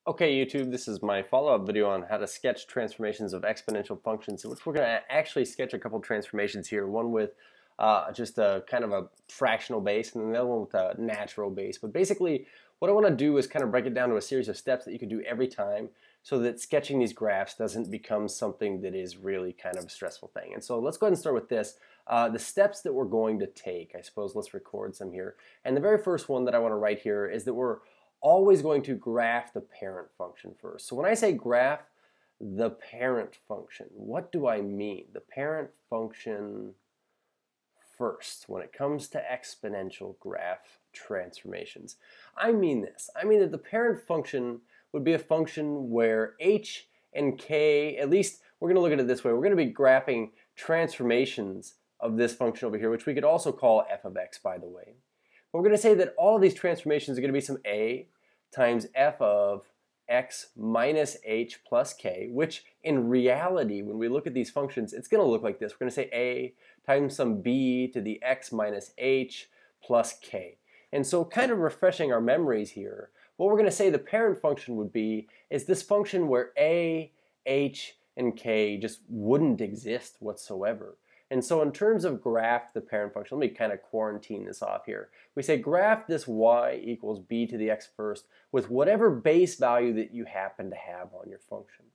Okay, YouTube, this is my follow-up video on how to sketch transformations of exponential functions, in which we're going to actually sketch a couple transformations here, one with just a kind of a fractional base and then the other one with a natural base. But basically, what I want to do is kind of break it down to a series of steps that you can do every time so that sketching these graphs doesn't become something that is really kind of a stressful thing. And so let's go ahead and start with this. The steps that we're going to take, I suppose let's record some here. And the very first one that I want to write here is that we're always going to graph the parent function first. So when I say graph the parent function, what do I mean? The parent function first when it comes to exponential graph transformations. I mean this. I mean that the parent function would be a function where h and k, at least we're going to look at it this way, we're going to be graphing transformations of this function over here, which we could also call f of x, by the way. We're going to say that all of these transformations are going to be some a times f of x minus h plus k, which in reality, when we look at these functions, it's going to look like this. We're going to say a times some b to the x minus h plus k. And so kind of refreshing our memories here, what we're going to say the parent function would be is this function where a, h, and k just wouldn't exist whatsoever. And so in terms of graph the parent function, let me kind of quarantine this off here. We say graph this y equals b to the x first with whatever base value that you happen to have on your function.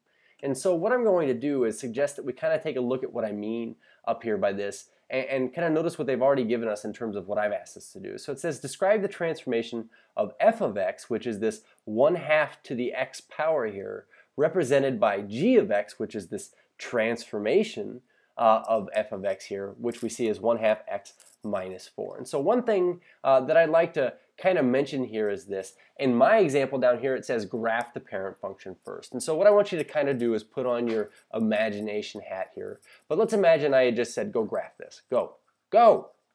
And so what I'm going to do is suggest that we kind of take a look at what I mean up here by this and kind of notice what they've already given us in terms of what I've asked us to do. So it says describe the transformation of f of x, which is this 1/2 to the x power here, represented by g of x, which is this transformation of f of x here, which we see as 1/2 x minus 4. And so one thing that I'd like to kind of mention here is this. In my example down here, it says graph the parent function first. And so what I want you to kind of do is put on your imagination hat here. But let's imagine I had just said, go graph this. Go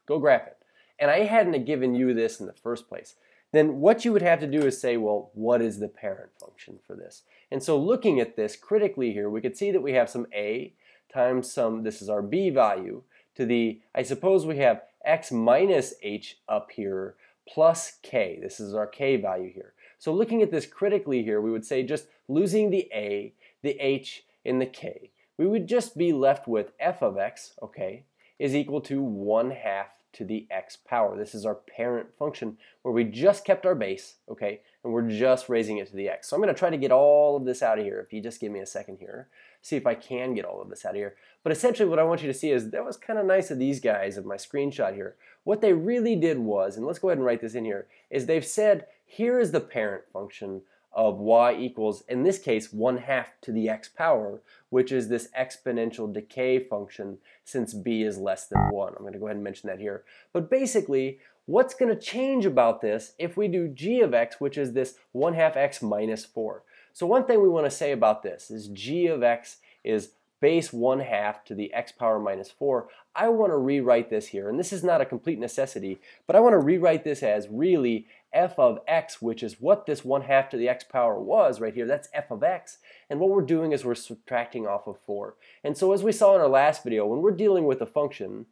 graph it. And I hadn't given you this in the first place. Then what you would have to do is say, well, what is the parent function for this? And so looking at this critically here, we could see that we have some a times some, this is our b value, to the, I suppose we have x minus h up here plus k. This is our k value here. So looking at this critically here, we would say just losing the a, the h, and the k, we would just be left with f of x, okay, is equal to 1/2 to the x power. This is our parent function where we just kept our base, okay, and we're just raising it to the x. So I'm going to try to get all of this out of here if you just give me a second here. See if I can get all of this out of here. But essentially what I want you to see is that was kind of nice of these guys of my screenshot here. What they really did was, and let's go ahead and write this in here, is they've said here is the parent function of y equals, in this case, 1/2 to the x power, which is this exponential decay function since b is less than 1. I'm going to go ahead and mention that here. But basically, what's going to change about this if we do g of x, which is this 1/2 x minus 4? So one thing we want to say about this is g of x is base 1/2 to the x power minus 4. I want to rewrite this here, and this is not a complete necessity, but I want to rewrite this as really f of x, which is what this 1/2 to the x power was right here. That's f of x, and what we're doing is we're subtracting off of 4. And so as we saw in our last video, when we're dealing with a function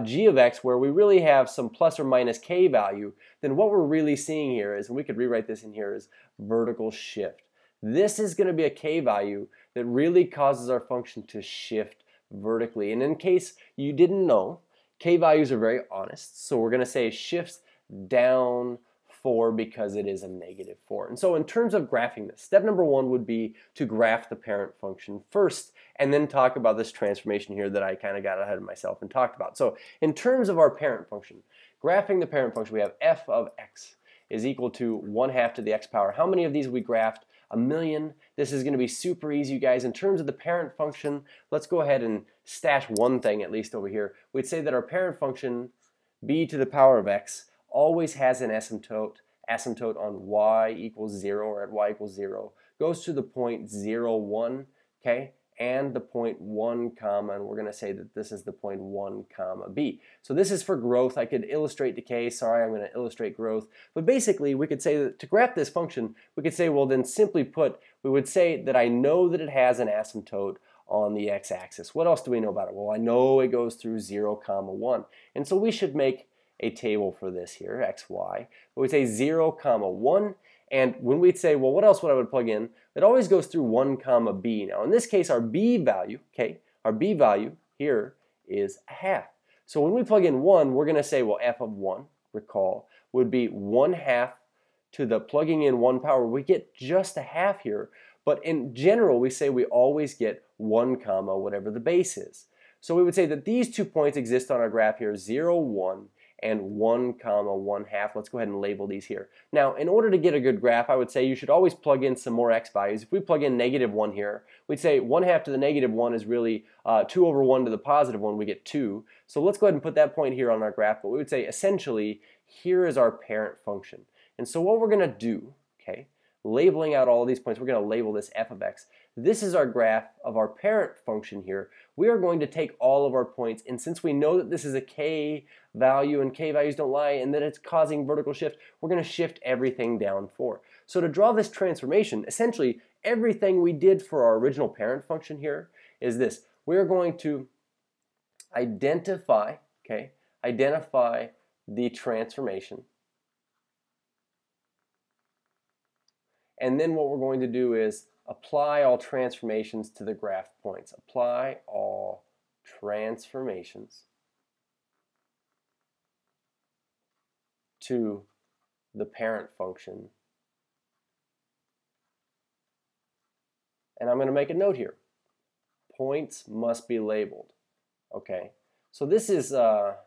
g of x where we really have some plus or minus k value, then what we're really seeing here is, and we could rewrite this in here, is vertical shift. This is going to be a k value that really causes our function to shift vertically. And in case you didn't know, k values are very honest. So we're going to say shifts down 4 because it is a negative 4. And so in terms of graphing this, step number 1 would be to graph the parent function first and then talk about this transformation here that I kind of got ahead of myself and talked about. So in terms of our parent function, graphing the parent function, we have f of x is equal to 1/2 to the x power. How many of these we graphed? 1,000,000. This is going to be super easy, you guys. In terms of the parent function, let's go ahead and stash one thing at least over here. We'd say that our parent function, b to the power of x, always has an asymptote on y equals 0 or at y equals 0, goes to the point 0, 1, okay, and the point 1 comma, and we're going to say that this is the point 1 comma b. So this is for growth. I could illustrate decay. Sorry, I'm going to illustrate growth. But basically, we could say that to graph this function, we could say, well, then simply put, we would say that I know that it has an asymptote on the x-axis. What else do we know about it? Well, I know it goes through 0 comma 1. And so we should make a table for this here, x, y. We say 0 comma 1, And when we'd say, well, what else would I would plug in? It always goes through 1 comma b. Now in this case, our b value, okay, our b value here is a half. So when we plug in 1, we're going to say, well, f of 1, recall, would be 1/2 to the plugging in 1 power. We get just a half here, but in general, we say we always get 1 comma whatever the base is. So we would say that these 2 points exist on our graph here, 0, 1, and 1 comma 1/2. Let's go ahead and label these here. Now, in order to get a good graph, I would say you should always plug in some more x values. If we plug in -1 here, we'd say 1/2 to the -1 is really 2 over 1 to the +1, we get 2. So let's go ahead and put that point here on our graph, but we would say essentially here is our parent function. And so what we're going to do, okay, labeling out all of these points, we're going to label this f of x. This is our graph of our parent function here. We are going to take all of our points, and since we know that this is a k value and k values don't lie and that it's causing vertical shift, we're going to shift everything down 4. So to draw this transformation, essentially everything we did for our original parent function here is this. We're going to identify, okay, identify the transformation. And then what we're going to do is apply all transformations to the graph points. Apply all transformations to the parent function. And I'm going to make a note here. Points must be labeled. Okay, so this is a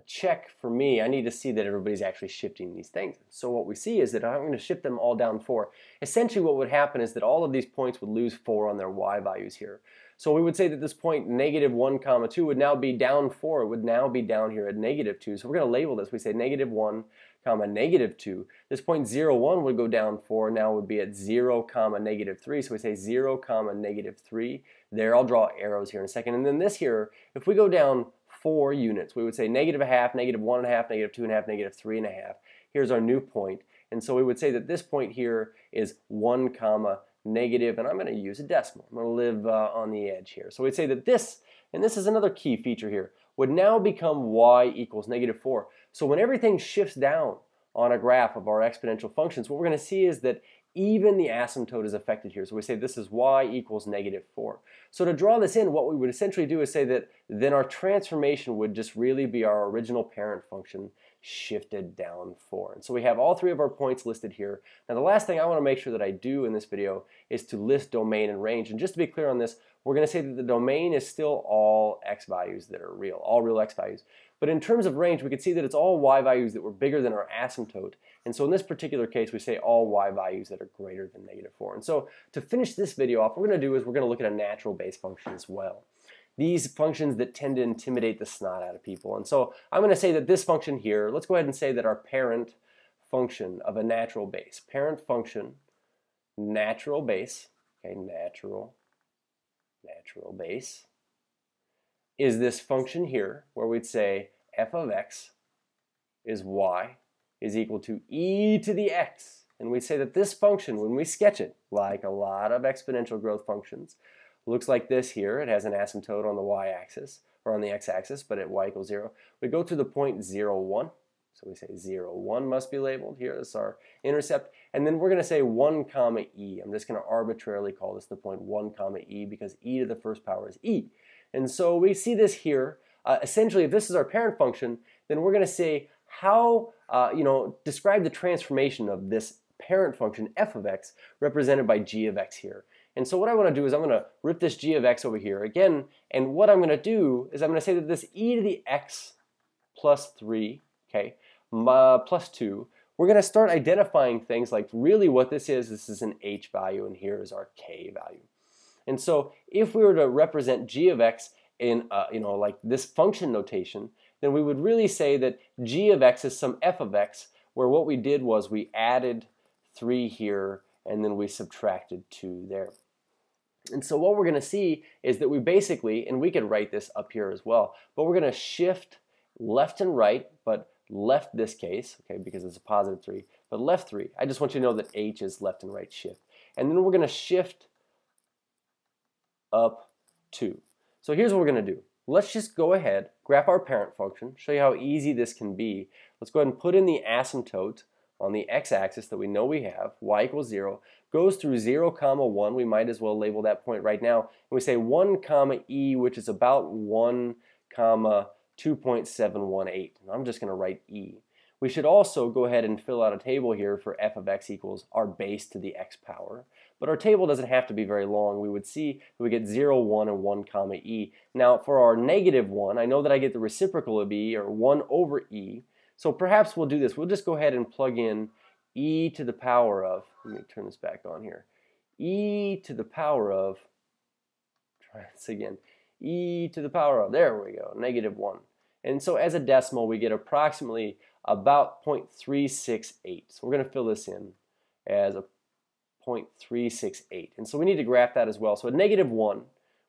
check for me. I need to see that everybody's actually shifting these things. So what we see is that I'm going to shift them all down 4. Essentially what would happen is that all of these points would lose 4 on their y values here. So we would say that this point -1 comma 2 would now be down 4. It would now be down here at -2. So we're going to label this. We say -1 comma -2. This point 0, 1 would go down 4. Now would be at 0 comma -3. So we say 0 comma -3. There, I'll draw arrows here in a second. And then this here, if we go down 4 units, we would say -1/2, -1/2, -2/2, -3/2. Here's our new point. And so we would say that this point here is 1 comma negative, and I'm going to use a decimal. I'm going to live on the edge here. So we'd say that this, and this is another key feature here, would now become y equals -4. So when everything shifts down on a graph of our exponential functions, what we're going to see is that even the asymptote is affected here. So we say this is y equals -4. So to draw this in, what we would essentially do is say that then our transformation would just really be our original parent function shifted down 4. And so we have all 3 of our points listed here. Now the last thing I want to make sure that I do in this video is to list domain and range. And just to be clear on this, we're going to say that the domain is still all x values that are real, all real x values. But in terms of range, we can see that it's all y values that were bigger than our asymptote. And so in this particular case, we say all y values that are greater than -4. And so to finish this video off, what we're going to do is we're going to look at a natural base function as well. These functions that tend to intimidate the snot out of people. And so I'm going to say that this function here, let's go ahead and say that our parent function of a natural base, parent function, natural base, okay, natural base, is this function here where we'd say f of x is y is equal to e to the x. And we say that this function, when we sketch it, like a lot of exponential growth functions, looks like this here. It has an asymptote on the y-axis, or on the x-axis, but at y equals 0. We go to the point 0, 1. So we say 0, 1 must be labeled here. This is our intercept. And then we're going to say 1 comma e. I'm just going to arbitrarily call this the point 1 comma e because e to the first power is e. And so we see this here. Essentially, if this is our parent function, then we're going to say how, describe the transformation of this parent function f of x represented by g of x here. And so what I want to do is I'm going to rip this g of x over here again, and what I'm going to do is I'm going to say that this e to the x plus 3, okay, plus 2, we're going to start identifying things like really what this is an h value, and here is our k value. And so if we were to represent g of x in, like this function notation, then we would really say that g of x is some f of x, where what we did was we added 3 here, and then we subtracted 2 there. And so what we're going to see is that we basically, and we could write this up here as well, but we're going to shift left and right, but left this case, okay, because it's a positive 3, but left 3. I just want you to know that h is left and right shift. And then we're going to shift up 2. So here's what we're going to do. Let's just go ahead, graph our parent function, show you how easy this can be. Let's go ahead and put in the asymptote on the x-axis that we know we have, y equals 0, goes through 0, comma 1. We might as well label that point right now. And we say 1, comma e, which is about 1, comma 2.718. And I'm just going to write e. We should also go ahead and fill out a table here for f of x equals our base to the x power. But our table doesn't have to be very long. We would see that we get 0, 1, and 1, comma e. Now for our negative 1, I know that I get the reciprocal of e, or 1 over e. So perhaps we'll do this. We'll just go ahead and plug in e to the power of, let me turn this back on here, e to the power of, try this again, e to the power of, there we go, negative 1. And so as a decimal, we get approximately about 0.368. So we're going to fill this in as a 0.368. And so we need to graph that as well. So at negative 1,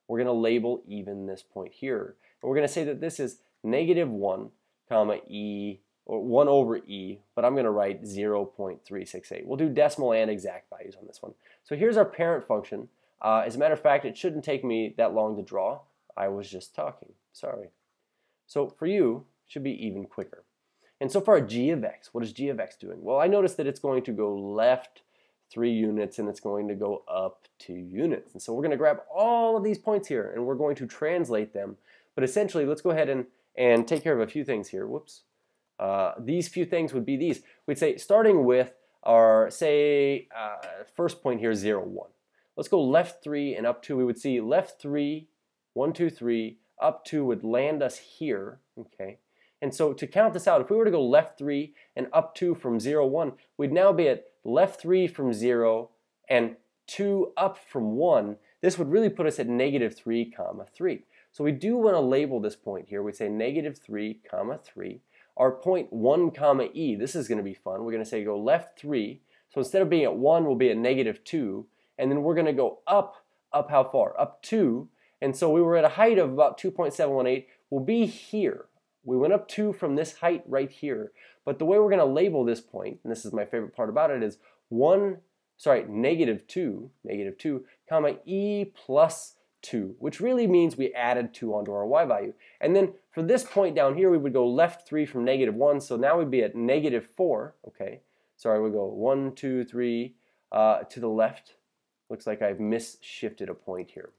we're going to label even this point here. And we're going to say that this is negative 1, comma e, or 1 over e, but I'm going to write 0.368. We'll do decimal and exact values on this one. So here's our parent function. As a matter of fact, it shouldn't take me that long to draw. I was just talking. Sorry. So for you, it should be even quicker. And so for our g of x, what is g of x doing? Well, I noticed that it's going to go left 3 units and it's going to go up 2 units. And so we're going to grab all of these points here and we're going to translate them. But essentially, let's go ahead and take care of a few things here. Whoops. These few things would be these. We'd say, starting with our, say, first point here, 0, 1. Let's go left 3 and up 2. We would see left 3, 1, 2, 3, up 2 would land us here, okay? And so to count this out, if we were to go left 3 and up 2 from 0, 1, we'd now be at left 3 from 0 and 2 up from 1. This would really put us at negative 3, comma 3. So we do want to label this point here. We'd say negative 3, comma 3. Our point 1, comma e, this is going to be fun. We're going to say go left 3. So instead of being at 1, we'll be at negative 2. And then we're going to go up how far? Up 2. And so we were at a height of about 2.718. We'll be here. We went up 2 from this height right here. But the way we're going to label this point, and this is my favorite part about it, is negative 2, comma e plus 2, which really means we added 2 onto our y value. And then for this point down here, we would go left 3 from negative 1, so now we'd be at negative 4, okay? Sorry, we'll go 1, 2, 3 to the left. Looks like I've misshifted a point here.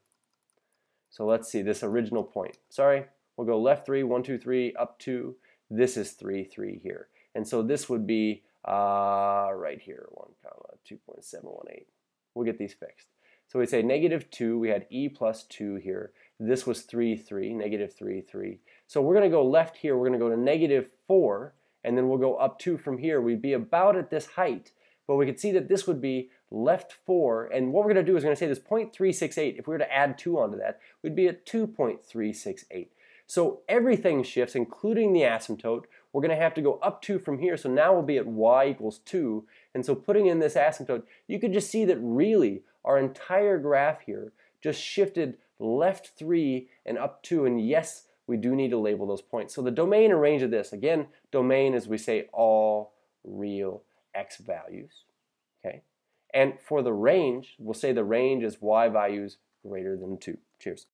So let's see, this original point. Sorry, we'll go left 3, 1, 2, 3, up 2. This is 3, 3 here. And so this would be right here, 1, comma 2.718. We'll get these fixed. So we say negative 2, we had e plus 2 here. This was 3, 3, negative 3, 3. So we're going to go left here, we're going to go to negative 4, and then we'll go up 2 from here. We'd be about at this height, but we could see that this would be left 4, and what we're going to do is we're going to say this 0.368, if we were to add 2 onto that, we'd be at 2.368. So everything shifts, including the asymptote. We're going to have to go up 2 from here, so now we'll be at y equals 2, and so putting in this asymptote, you could just see that really our entire graph here just shifted left 3 and up 2, and yes, we do need to label those points. So the domain and range of this, again, domain is we say all real x values, okay? And for the range, we'll say the range is y values greater than 2. Cheers.